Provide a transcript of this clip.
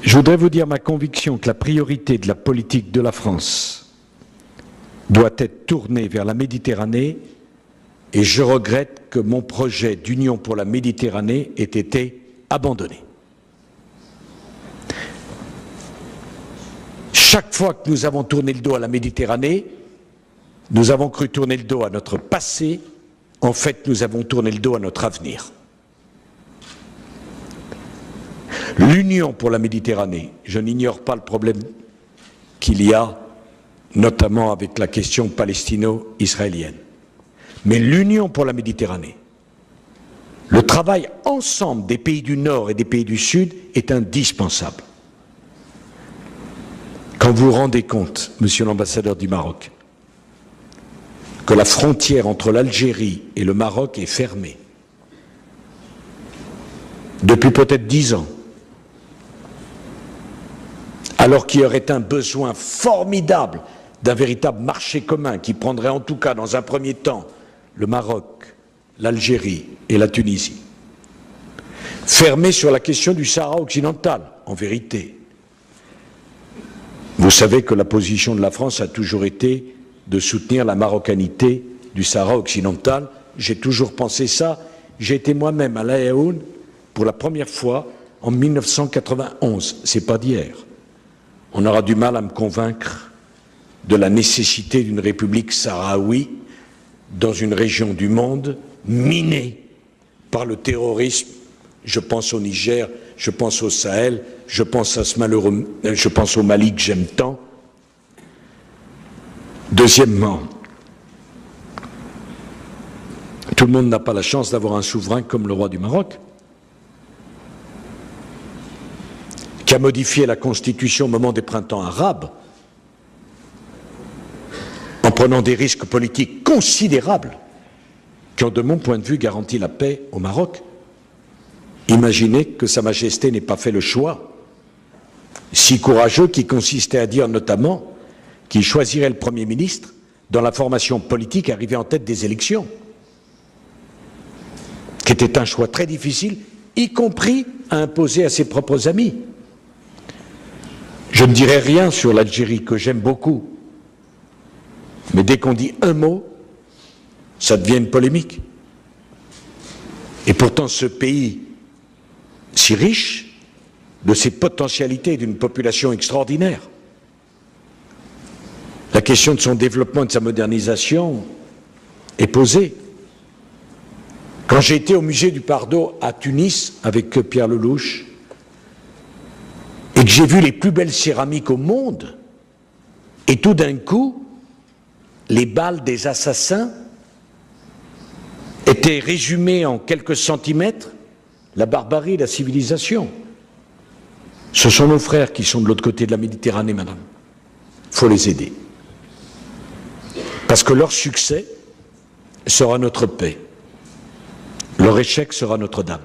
Je voudrais vous dire ma conviction que la priorité de la politique de la France doit être tournée vers la Méditerranée, et je regrette que mon projet d'Union pour la Méditerranée ait été abandonné. Chaque fois que nous avons tourné le dos à la Méditerranée, nous avons cru tourner le dos à notre passé. En fait, nous avons tourné le dos à notre avenir. L'Union pour la Méditerranée, je n'ignore pas le problème qu'il y a, notamment avec la question palestino-israélienne. Mais l'Union pour la Méditerranée, le travail ensemble des pays du Nord et des pays du Sud est indispensable. Quand vous vous rendez compte, monsieur l'ambassadeur du Maroc, que la frontière entre l'Algérie et le Maroc est fermée depuis peut-être 10 ans, alors qu'il y aurait un besoin formidable d'un véritable marché commun qui prendrait en tout cas dans un premier temps le Maroc, l'Algérie et la Tunisie, fermé sur la question du Sahara occidental, en vérité. Vous savez que la position de la France a toujours été de soutenir la marocanité du Sahara occidental. J'ai toujours pensé ça. J'ai été moi-même à La Yaoune pour la première fois en 1991. C'est pas d'hier. On aura du mal à me convaincre de la nécessité d'une république sahraoui dans une région du monde minée par le terrorisme. Je pense au Niger, je pense au Sahel, je pense au Mali que j'aime tant. Deuxièmement, tout le monde n'a pas la chance d'avoir un souverain comme le roi du Maroc, qui a modifié la constitution au moment des printemps arabes, en prenant des risques politiques considérables, qui ont, de mon point de vue, garanti la paix au Maroc. Imaginez que Sa Majesté n'ait pas fait le choix si courageux qui consistait à dire notamment qu'il choisirait le Premier ministre dans la formation politique arrivée en tête des élections, qui était un choix très difficile, y compris à imposer à ses propres amis. Je ne dirai rien sur l'Algérie, que j'aime beaucoup, mais dès qu'on dit un mot, ça devient une polémique. Et pourtant ce pays si riche, de ses potentialités, d'une population extraordinaire, la question de son développement et de sa modernisation est posée. Quand j'ai été au musée du Pardo à Tunis avec Pierre Lelouch et que j'ai vu les plus belles céramiques au monde, et tout d'un coup les balles des assassins étaient résumées en quelques centimètres, la barbarie, la civilisation. Ce sont nos frères qui sont de l'autre côté de la Méditerranée, madame. Il faut les aider. Parce que leur succès sera notre paix. Leur échec sera notre drame.